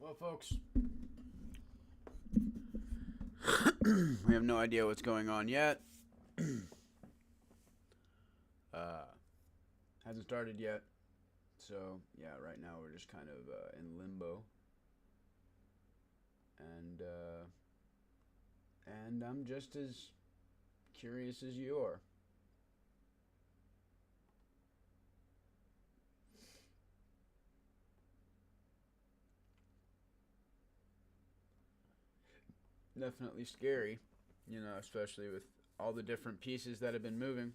Well, folks, we have no idea what's going on yet. uh, hasn't started yet. So, yeah, right now we're just kind of in limbo. And I'm just as curious as you are. Definitely scary, especially with all the different pieces that have been moving.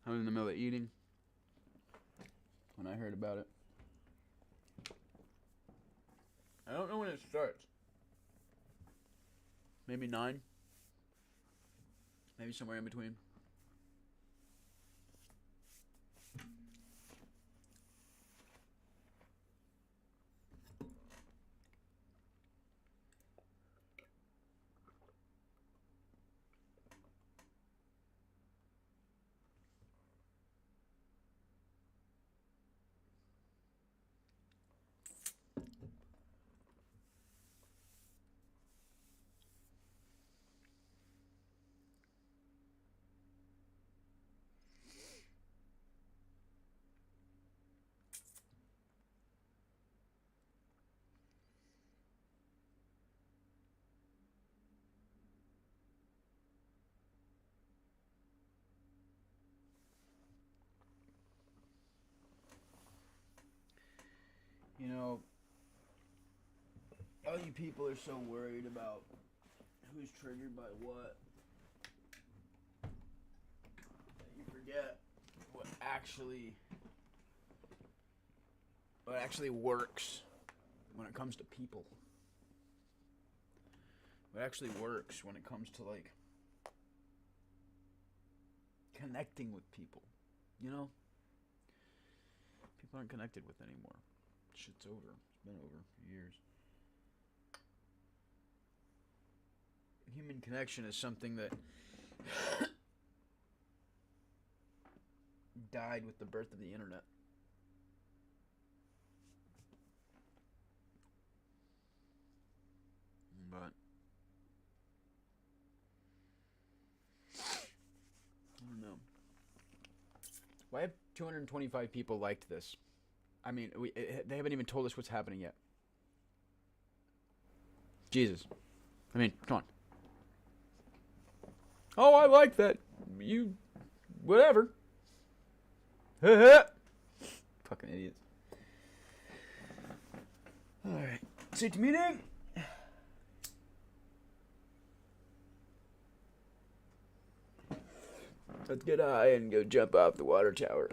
I was in the middle of eating when I heard about it. I don't know when it starts. Maybe 9. Maybe somewhere in between. You know, all you people are so worried about who's triggered by what that you forget what actually works when it comes to people. What actually works when it comes to like connecting with people. You know? People aren't connected with anymore. Shit's over. It's been over for years. Human connection is something that died with the birth of the internet. But I don't know. Why have 225 people liked this? I mean, they haven't even told us what's happening yet. Jesus. I mean, come on. Oh, I like that. You, whatever. Fucking idiots. Alright. Safety meeting. Let's get high and go jump off the water tower.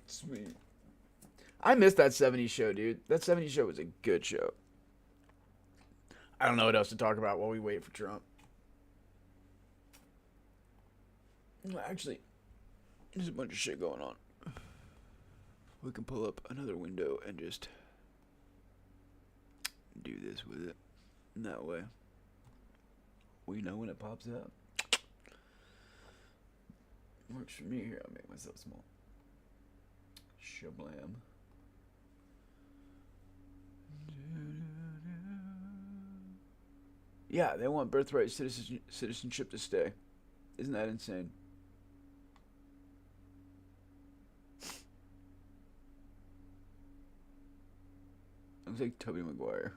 Sweet. I missed that 70s show, dude. That 70s show was a good show. I don't know what else to talk about while we wait for Trump. Actually, there's a bunch of shit going on. We can pull up another window and just do this with it. And that way, we know when it pops up. Works for me here. I'll make myself small. Shablam. Yeah, they want birthright citizenship to stay. Isn't that insane? Looks like Tobey Maguire.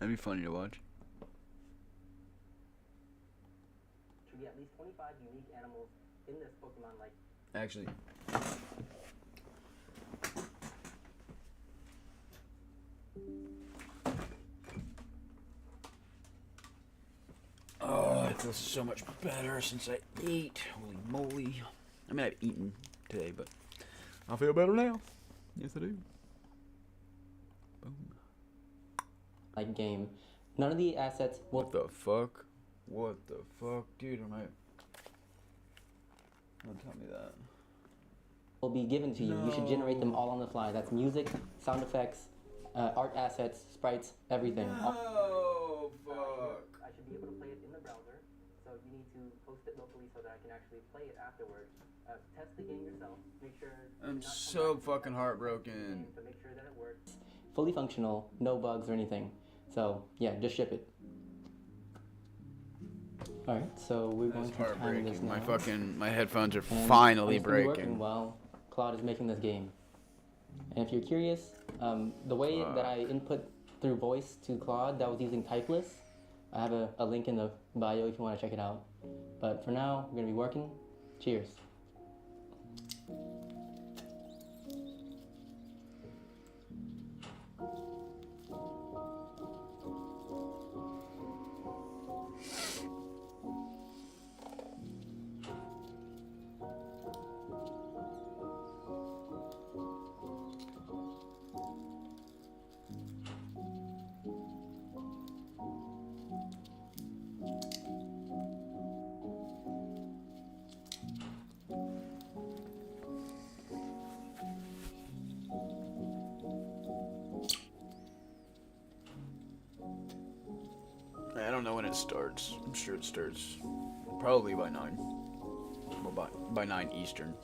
That'd be funny to watch. Should be at least 25 unique animals in this Pokemon like. Actually. Oh, I feel so much better since I ate. Holy moly. I mean, I've eaten today, but I feel better now. Yes, I do. Boom. Like game. None of the assets will. What the fuck? What the fuck, dude? Don't tell me that. Will be given to you. You should generate them all on the fly. That's music, sound effects, art assets, sprites, everything. Oh, fuck. I should be able to play it in the browser, so you need to post it locally so that I can actually play it afterwards. Test the game yourself. Make sure. I'm so fucking heartbroken. To make sure that it works. Fully functional, no bugs or anything. So yeah, just ship it. All right, so we're going That's to time this heartbreaking. now. My headphones are And finally it's gonna be breaking. working while Claude is making this game. And if you're curious, the way that I input through voice to Claude, that was using Typeless. I have a link in the bio if you want to check it out. But for now, we're going to be working. Cheers. I don't know when it starts. I'm sure it starts probably by 9. Well, by 9 Eastern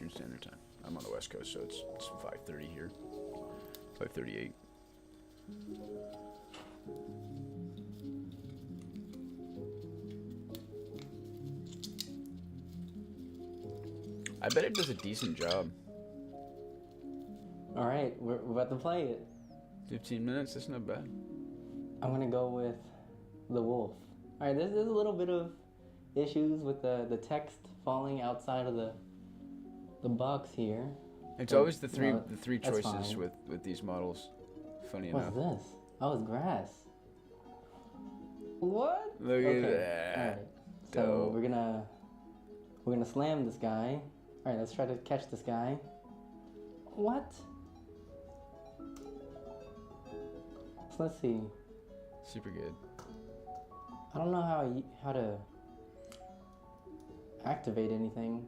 Standard Time. I'm on the West Coast, so it's 5:30 here. 5:38. I bet it does a decent job. All right, we're about to play it. 15 minutes, that's not bad. I'm going to go with the wolf. All right, there's a little bit of issues with the text falling outside of the box here. It's always the three that's choices fine. with these models. Funny What's enough. this? Oh, it's grass. What? Look at that. All right. So Dope. we're gonna slam this guy. All right, let's try to catch this guy. What? So let's see. Super good. I don't know how to activate anything.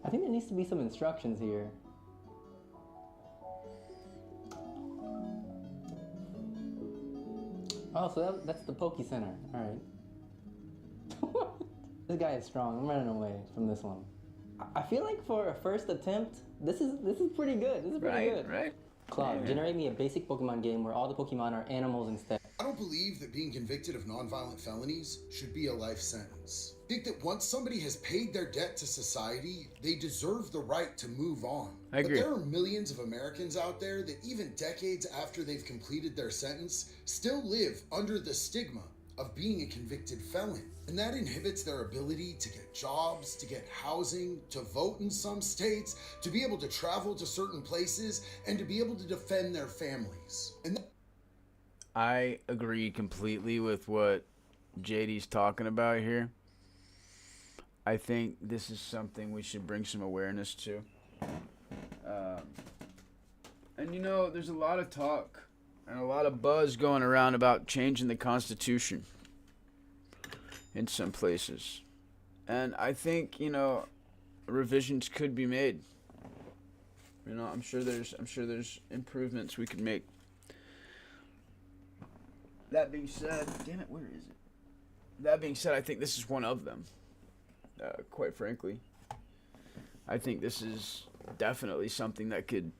I think there needs to be some instructions here. Oh, so that's the Poke Center. All right. This guy is strong. I'm running away from this one. I feel like for a first attempt, this is pretty good. This is pretty good. Right? Claude, generate me a basic Pokemon game where all the Pokemon are animals instead. I don't believe that being convicted of nonviolent felonies should be a life sentence. I think that once somebody has paid their debt to society, they deserve the right to move on. I agree. But there are millions of Americans out there that even decades after they've completed their sentence, still live under the stigma of being a convicted felon. And that inhibits their ability to get jobs, to get housing, to vote in some states, to be able to travel to certain places, and to be able to defend their families. And I agree completely with what JD's talking about here. I think this is something we should bring some awareness to. And you know, there's a lot of talk and a lot of buzz going around about changing the Constitution in some places. And I think, you know, revisions could be made. You know, I'm sure there's improvements we could make. That being said, damn it, where is it? That being said, I think this is one of them. Quite frankly, I think this is definitely something that could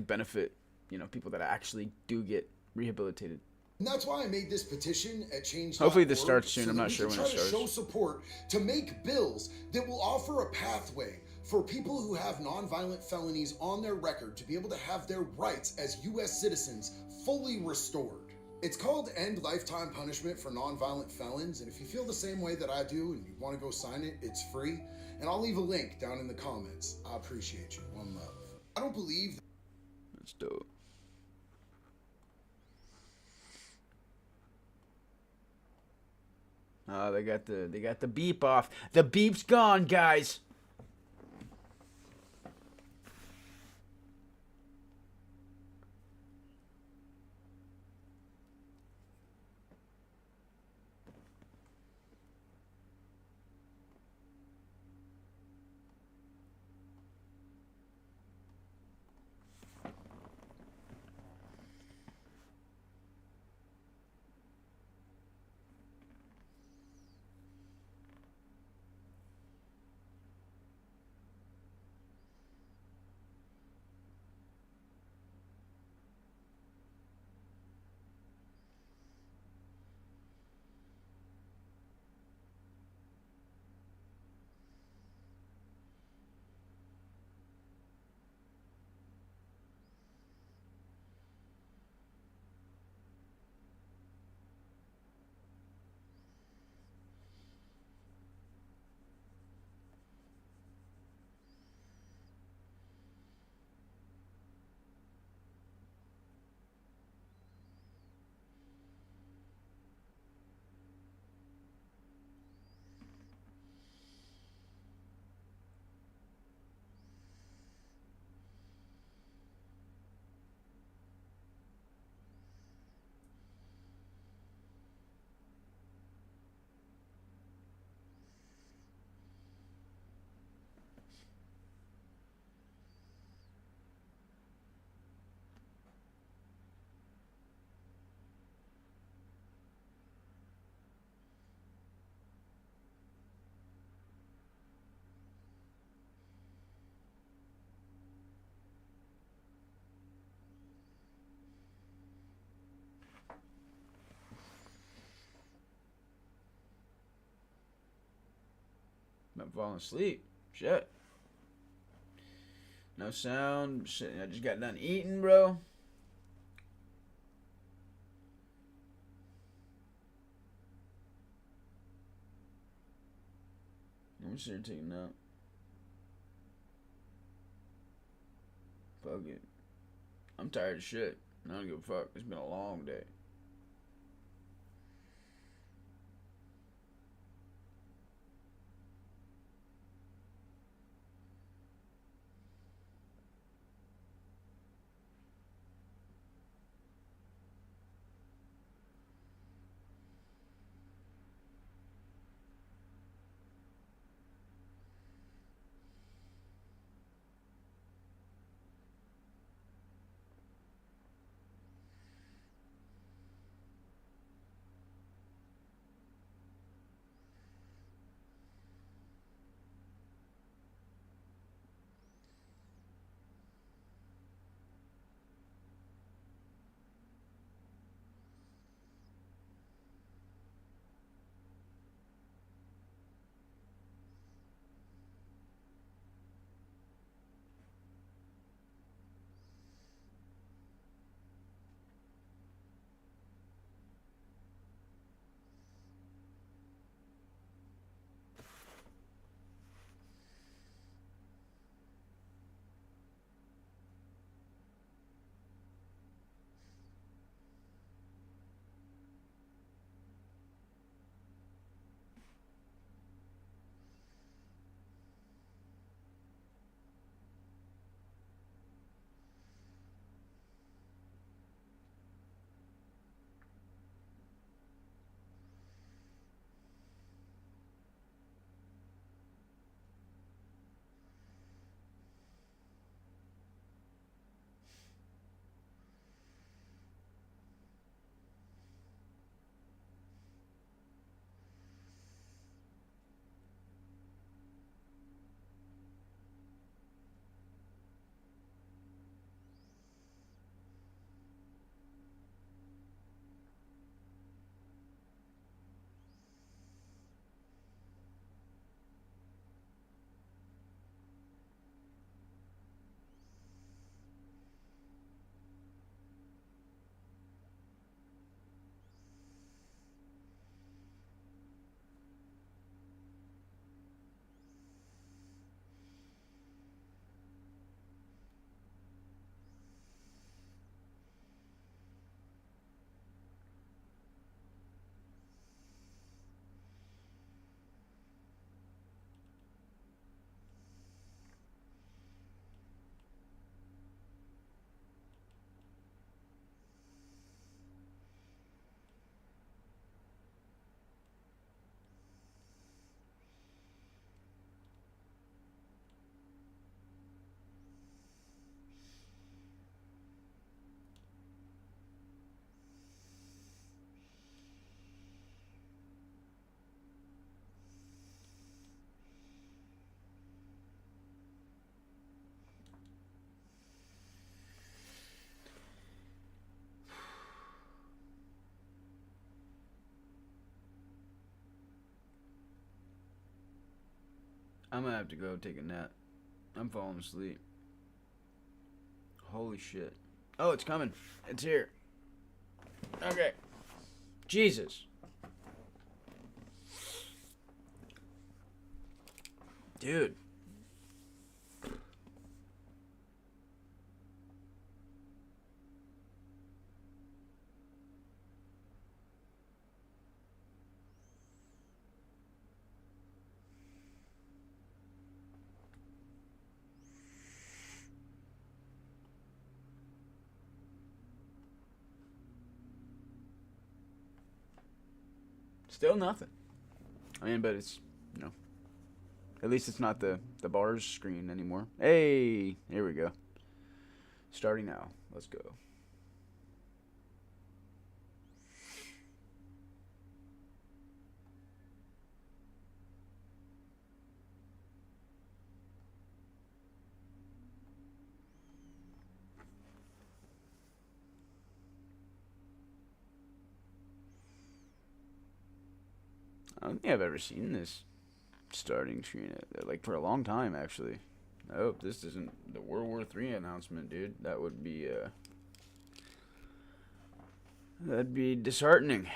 benefit, you know, people that actually do get rehabilitated. And that's why I made this petition at change.org. Hopefully this starts soon. So I'm that not we sure can when it try to starts. show support to make bills that will offer a pathway for people who have nonviolent felonies on their record to be able to have their rights as U.S. citizens fully restored. It's called End Lifetime Punishment for Nonviolent Felons, and if you feel the same way that I do and you want to go sign it, it's free. And I'll leave a link down in the comments. I appreciate you. One love. I don't believe That's dope. Oh, they got the beep off. The beep's gone, guys. I'm falling asleep. Shit. No sound. Shit, I just got done eating, bro. I'm just here taking a nap. Fuck it. I'm tired of shit. I don't give a fuck. It's been a long day. I'm gonna have to go take a nap. I'm falling asleep. Holy shit. Oh, it's coming. It's here. Okay. Jesus. Dude. Still nothing. I mean, but it's, you know, at least it's not the bars screen anymore. Hey, here we go. Starting now. Let's go. I don't think I've ever seen this. starting screen, like for a long time actually. I hope this isn't the World War III announcement, dude. That would be that'd be disheartening.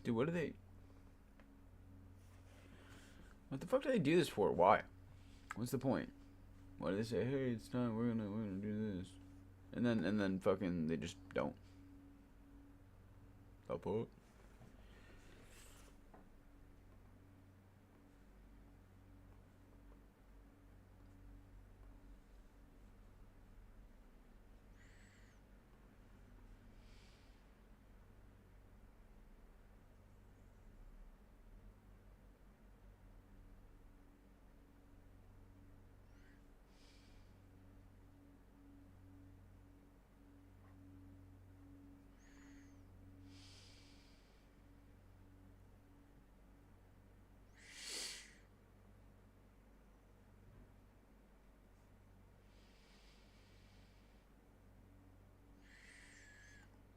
Dude, what the fuck do they do this for? Why? What's the point? Why do they say, hey, it's time, we're gonna do this? And then fucking they just don't. Support.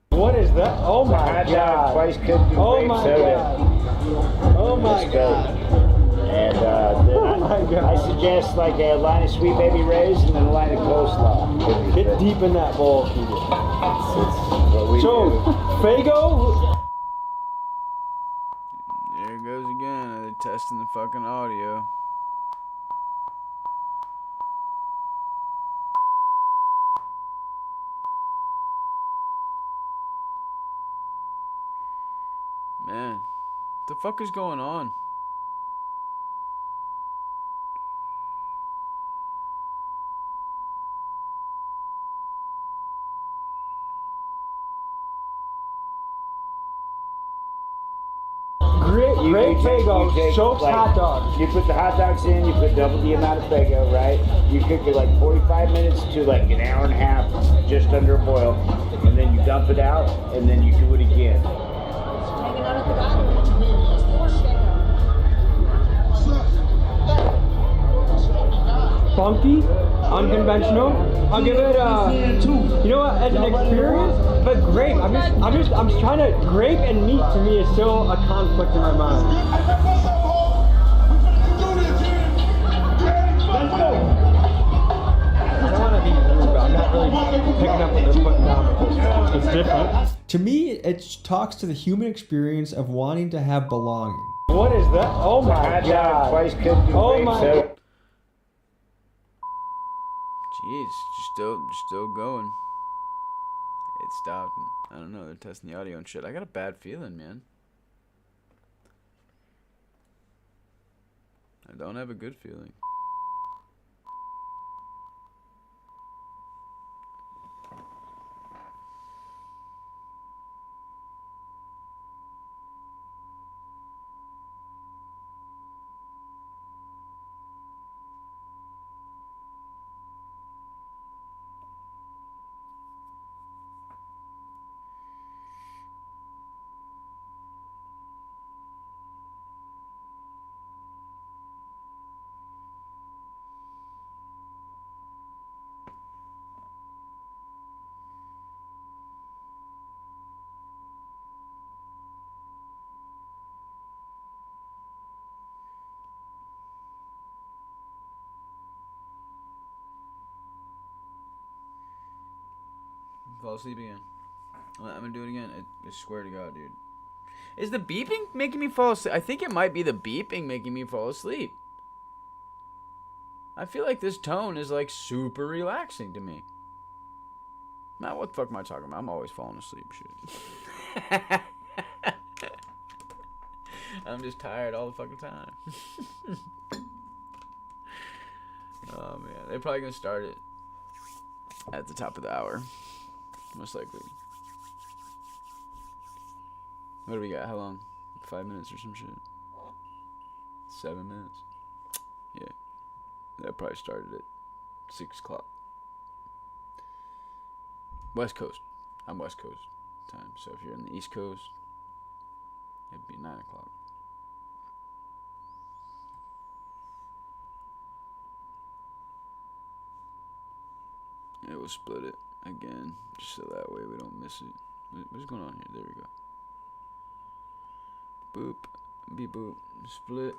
What is that? Oh my god. Twice cooked in Oh grape my soda. god. Oh my god. And Oh my god. I suggest like a line of Sweet Baby Ray's and then a line of coleslaw. Get deep in that bowl, Keegan. What we So, do. Fago, There it goes again. They're testing the fucking audio. Man, what the fuck is going on? great Fago soaks like, hot dogs. You put the hot dogs in, you put double the amount of Fago, right? You cook it like 45 minutes to like an hour and a half, just under a boil, and then you dump it out, and then you do it again. Hanging out at the bottom. Funky, unconventional. I'll give it you know what, as an experience, but grape. I'm just trying to, grape and meat to me is still a conflict in my mind. Let's go. I don't want to be rude, but I'm not really picking up what they're putting down with this. It's different. To me, it talks to the human experience of wanting to have belonging. What is that? Oh my Hot dog, god. twice cooked in Oh grape my soda. god. Jeez, just still going. It stopped. I don't know. They're testing the audio and shit. I got a bad feeling, man. I don't have a good feeling. Fall asleep again. I'm gonna do it again. I swear to God, dude. Is the beeping making me fall asleep? I think it might be the beeping making me fall asleep. I feel like this tone is like super relaxing to me. Now, what the fuck am I talking about? I'm always falling asleep. Shit. I'm just tired all the fucking time. Oh man, they're probably gonna start it at the top of the hour, most likely. What do we got? How long? 5 minutes or some shit? 7 minutes? Yeah, that probably started at 6 o'clock. West Coast. I'm West Coast time, so if you're in the East Coast, it'd be 9 o'clock. Yeah, we'll split it again, just so that way we don't miss it. What's going on here? There we go. Boop. Beep boop. Split.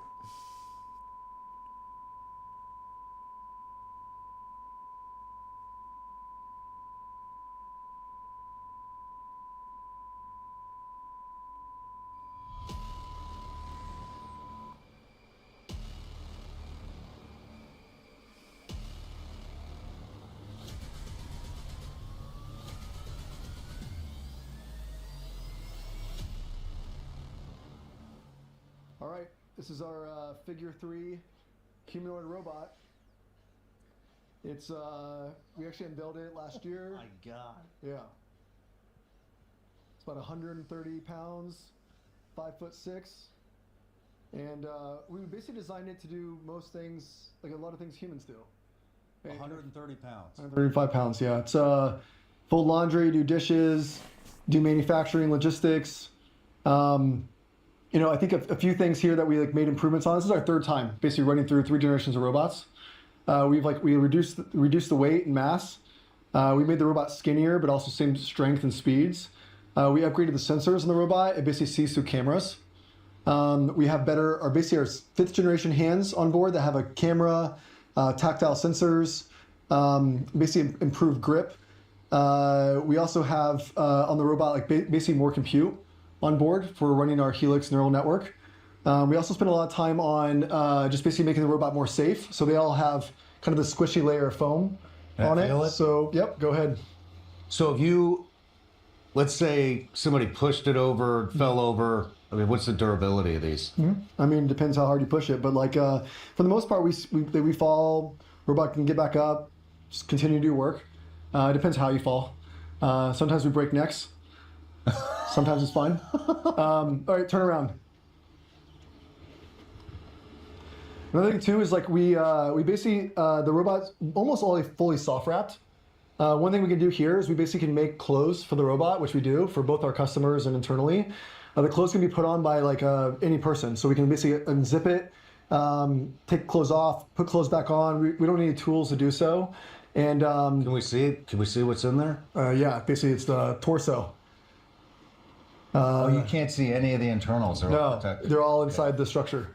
All right, this is our Figure 3 humanoid robot. It's we actually unveiled it last year. Oh my God. Yeah. It's about 130 pounds, 5'6", and we basically designed it to do most things, like a lot of things humans do. 130 pounds. 135 pounds, yeah. It's fold laundry, do dishes, do manufacturing, logistics. You know, I think a few things here that we like made improvements on. This is our third time basically running through 3 generations of robots. We reduced the weight and mass. We made the robot skinnier, but also same strength and speeds. We upgraded the sensors in the robot. It basically sees through cameras. We have our 5th generation hands on board that have a camera, tactile sensors, basically improved grip. We also have on the robot like basically more compute on board for running our Helix neural network. We also spend a lot of time on just basically making the robot more safe. So they all have kind of the squishy layer of foam on it. So, yep, go ahead. So if you, let's say somebody pushed it over, fell over, I mean, what's the durability of these? I mean, depends how hard you push it. But like, for the most part, we fall, robot can get back up, just continue to do work. It depends how you fall. Sometimes we break necks. Sometimes it's fine. All right, turn around. Another thing too is like we basically the robot's almost all fully soft wrapped. One thing we can do here is we basically can make clothes for the robot, which we do for both our customers and internally. The clothes can be put on by like any person, so we can basically unzip it, take clothes off, put clothes back on. We don't need tools to do so. And can we see it? Can we see what's in there? Yeah, basically it's the torso. Oh, you can't see any of the internals. They're all protected. They're all inside the structure.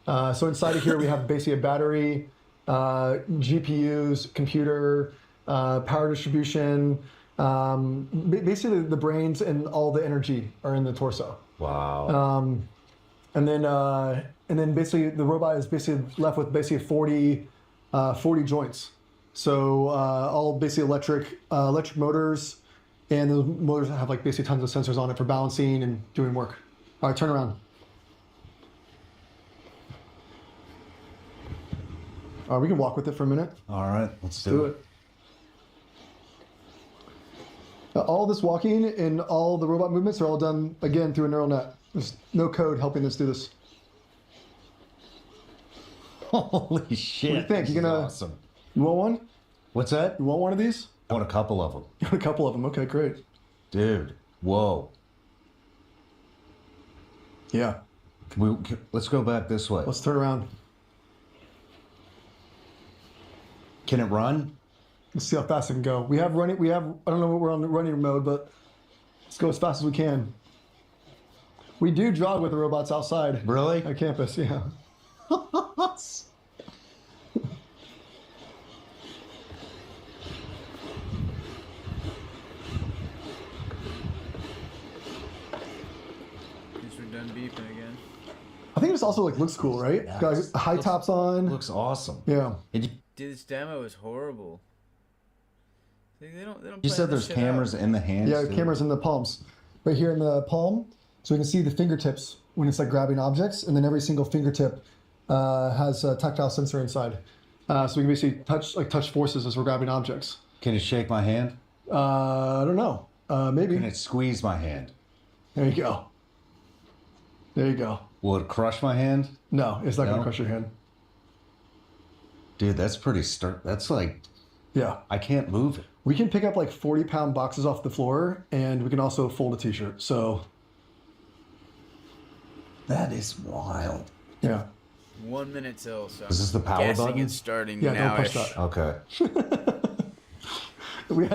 So inside of here we have basically a battery, GPUs, computer, power distribution. Basically the brains and all the energy are in the torso. Wow. And then basically the robot is basically left with basically 40 joints. So all basically electric motors. And those motors have like basically tons of sensors on it for balancing and doing work. All right, turn around. All right, we can walk with it for a minute. All right, let's do it. All this walking and all the robot movements are all done again through a neural net. There's no code helping us do this. Holy shit! What do you think? This You is gonna? awesome. You want one? What's that? You want one of these? I want a couple of them. You want a couple of them? Okay, great. Dude, whoa. Yeah. Let's go back this way. Let's turn around. Can it run? Let's see how fast it can go. I don't know what we're on the running mode, but let's go as fast as we can. We do jog with the robots outside. Really? At campus, yeah. beeping again. I think this also like looks cool, right? Yeah. Got high tops on. Looks awesome. Yeah. And Dude, this demo is horrible. They don't you plan said this there's shit cameras out. in the hands. Yeah, too? cameras in the palms. Right here in the palm. So we can see the fingertips when it's like grabbing objects, and then every single fingertip has a tactile sensor inside. So we can basically touch forces as we're grabbing objects. Can it shake my hand? I don't know. Maybe. Can it squeeze my hand? There you go. There you go. Will it crush my hand? No, it's not No? gonna crush your hand. Dude, that's pretty That's like, Yeah. I can't move it. We can pick up like 40-pound boxes off the floor, and we can also fold a t-shirt. So That is wild. yeah. 1 minute till, so Is this the power guessing button? it's starting Yeah, don't now-ish. push that. Okay. We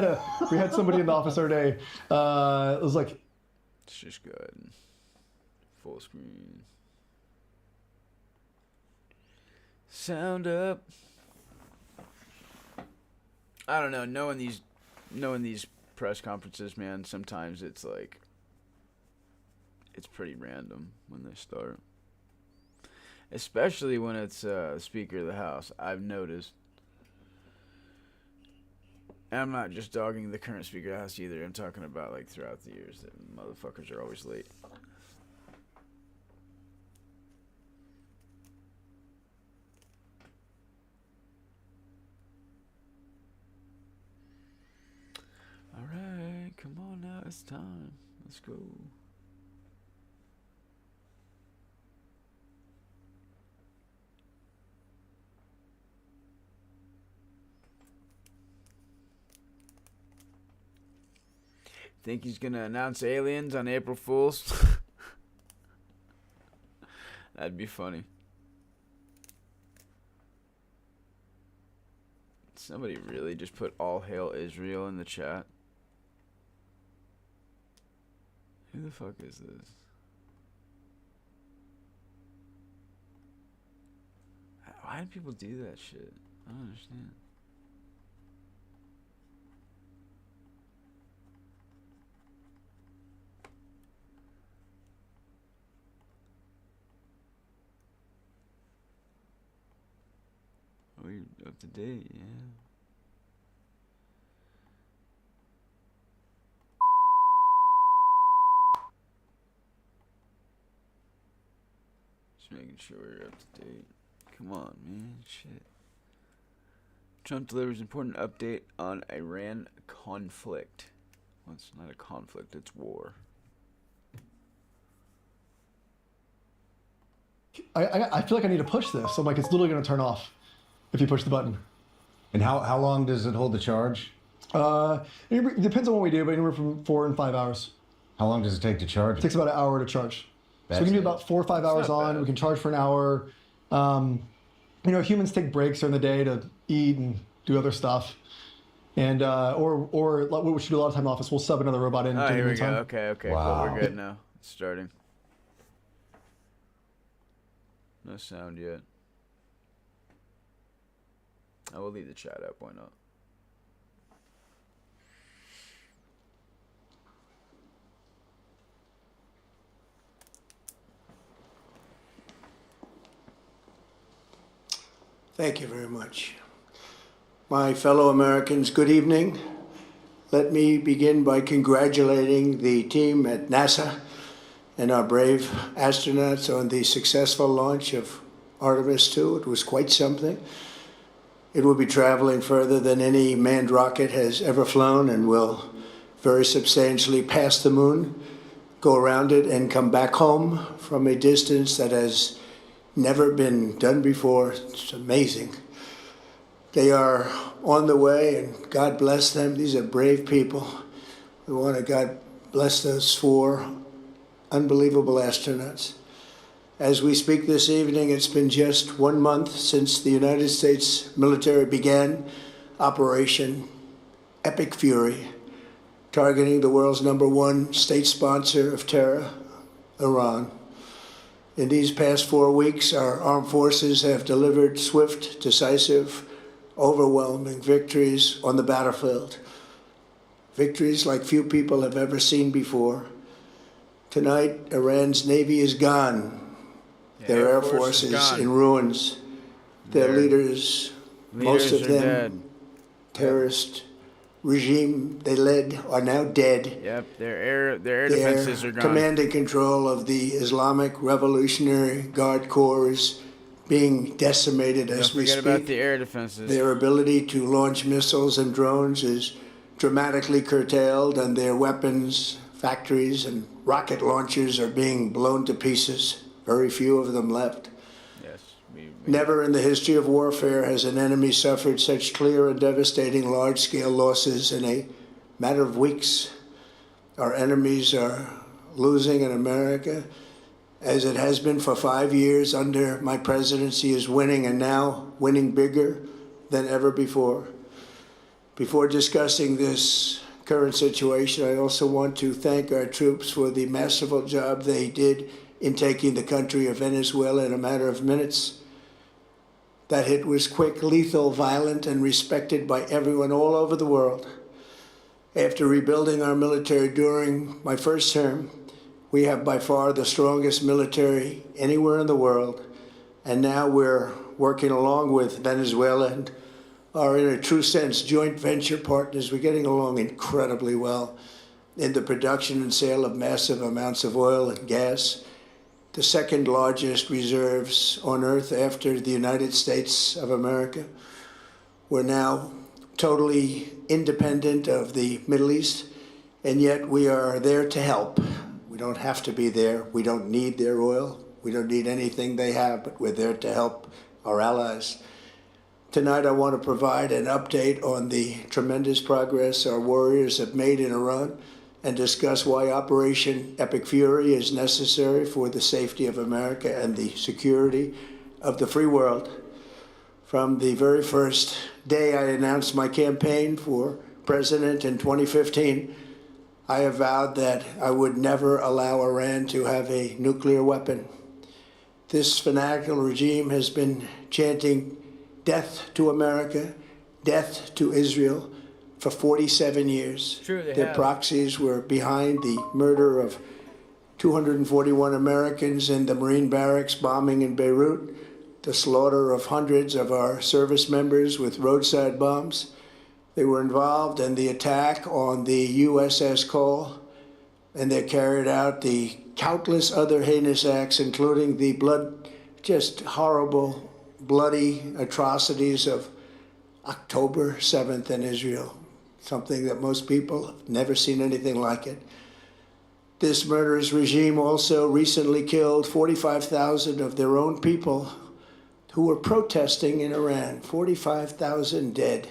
had somebody in the office the other day. It was like, It's just good. Full screen. Sound up. I don't know. Knowing these press conferences, man, sometimes it's like it's pretty random when they start. Especially when it's Speaker of the House. I've noticed. And I'm not just dogging the current Speaker of the House either. I'm talking about like throughout the years that motherfuckers are always late. Alright, come on now, it's time. Let's go. Think he's gonna announce aliens on April Fool's? That'd be funny. Somebody really just put "All Hail Israel" in the chat. Who the fuck is this? Why do people do that shit? I don't understand. Are you up to date? Yeah. Just making sure we're up to date. Come on, man. Shit. Trump delivers important update on Iran conflict. Well, it's not a conflict, it's war. I feel like I need to push this. I'm like, it's literally going to turn off if you push the button. And how long does it hold the charge? It depends on what we do, but anywhere from 4 and 5 hours. How long does it take to charge It it? takes about an hour to charge. So That's we can do it. about 4 or 5 hours not on. bad. We can charge for an hour. Humans take breaks during the day to eat and do other stuff. And or what we should do a lot of time in the office, we'll sub another robot in Oh, during here the we go. meantime. Okay, Wow. cool. We're good now. It's starting. No sound yet. I will leave the chat up. Why not? Thank you very much. My fellow Americans, good evening. Let me begin by congratulating the team at NASA and our brave astronauts on the successful launch of Artemis II. It was quite something. It will be traveling further than any manned rocket has ever flown and will very substantially pass the moon, go around it, and come back home from a distance that has never been done before. It's amazing. They are on the way, and God bless them. These are brave people. We want to God bless those 4 unbelievable astronauts. As we speak this evening, it's been just 1 month since the United States military began Operation Epic Fury, targeting the world's #1 state sponsor of terror, Iran. In these past 4 weeks, our armed forces have delivered swift, decisive, overwhelming victories on the battlefield. Victories like few people have ever seen before. Tonight, Iran's Navy is gone. Their Air Force is in ruins. Their leaders, most of are them, dead. terrorist regime they led, are now dead. Yep, their air defenses are gone. Command and control of the Islamic Revolutionary Guard Corps is being decimated as we Don't speak. forget about the air defenses. Their ability to launch missiles and drones is dramatically curtailed, and their weapons, factories, and rocket launchers are being blown to pieces. Very few of them left. Yes. Never in the history of warfare has an enemy suffered such clear and devastating large-scale losses in a matter of weeks. Our enemies are losing, and America, as it has been for 5 years under my presidency, is winning, and now winning bigger than ever before. Before discussing this current situation, I also want to thank our troops for the masterful job they did in taking the country of Venezuela in a matter of minutes. That hit was quick, lethal, violent, and respected by everyone all over the world. After rebuilding our military during my first term, we have by far the strongest military anywhere in the world. And now we're working along with Venezuela and are, in a true sense, joint venture partners. We're getting along incredibly well in the production and sale of massive amounts of oil and gas, the second largest reserves on Earth after the United States of America. We're now totally independent of the Middle East, and yet we are there to help. We don't have to be there. We don't need their oil. We don't need anything they have, but we're there to help our allies. Tonight, I want to provide an update on the tremendous progress our warriors have made in Iran and discuss why Operation Epic Fury is necessary for the safety of America and the security of the free world. From the very first day I announced my campaign for president in 2015, I have vowed that I would never allow Iran to have a nuclear weapon. This fanatical regime has been chanting death to America, death to Israel for 47 years. True, they Their have. proxies were behind the murder of 241 Americans in the Marine barracks bombing in Beirut, the slaughter of hundreds of our service members with roadside bombs. They were involved in the attack on the USS Cole, and they carried out the countless other heinous acts, including the just horrible, bloody atrocities of October 7th in Israel, something that most people have never seen anything like it. This murderous regime also recently killed 45,000 of their own people who were protesting in Iran. 45,000 dead.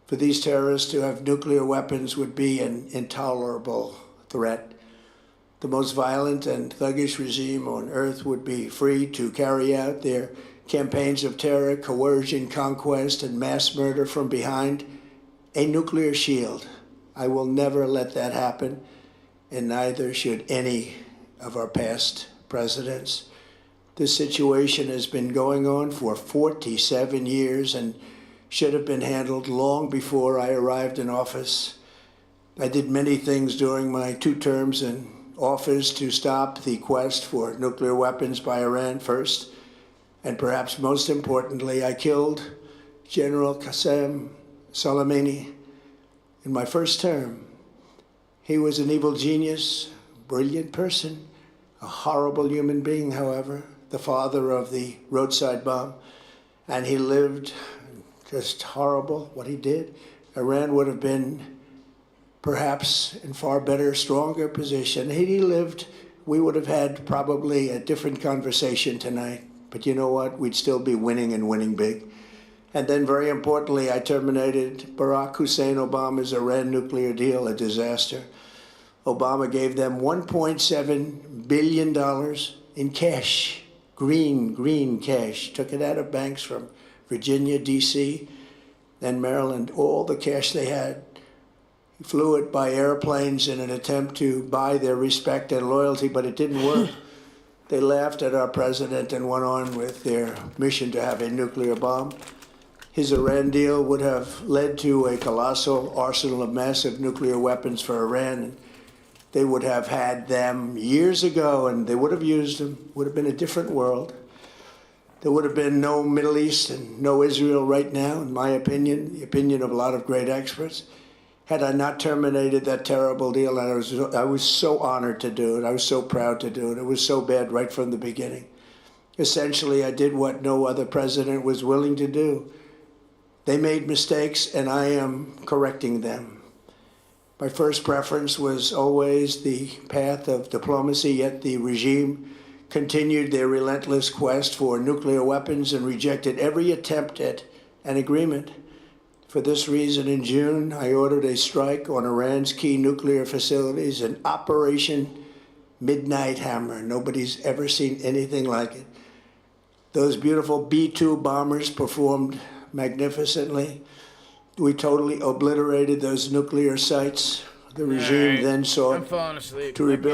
For these terrorists to have nuclear weapons would be an intolerable threat. The most violent and thuggish regime on earth would be free to carry out their campaigns of terror, coercion, conquest, and mass murder from behind a nuclear shield. I will never let that happen, and neither should any of our past presidents. This situation has been going on for 47 years and should have been handled long before I arrived in office. I did many things during my 2 terms in office to stop the quest for nuclear weapons by Iran first, and perhaps most importantly, I killed General Qasem Soleimani in my first term. He was an evil genius, brilliant person, a horrible human being, however, the father of the roadside bomb, and he lived just horrible what he did. Iran would have been perhaps in far better, stronger position. Had he lived, we would have had probably a different conversation tonight. But you know what? We'd still be winning and winning big. And then very importantly, I terminated Barack Hussein Obama's Iran nuclear deal, a disaster. Obama gave them $1.7 billion in cash, green cash, took it out of banks from Virginia, D.C., and Maryland, all the cash they had. He flew it by airplanes in an attempt to buy their respect and loyalty, but it didn't work. They laughed at our president and went on with their mission to have a nuclear bomb. His Iran deal would have led to a colossal arsenal of massive nuclear weapons for Iran. they would have had them years ago and they would have used them. Would have been a different world. There would have been no Middle East and no Israel right now, in my opinion, the opinion of a lot of great experts. Had I not terminated that terrible deal, and I was so honored to do it. I was so proud to do it. It was so bad right from the beginning. Essentially, I did what no other president was willing to do. They made mistakes, and I am correcting them. My first preference was always the path of diplomacy, yet the regime continued their relentless quest for nuclear weapons and rejected every attempt at an agreement. For this reason, in June, I ordered a strike on Iran's key nuclear facilities, an Operation Midnight Hammer. Nobody's ever seen anything like it. Those beautiful B-2 bombers performed magnificently. We totally obliterated those nuclear sites. The regime then sought I'm falling asleep. to rebuild.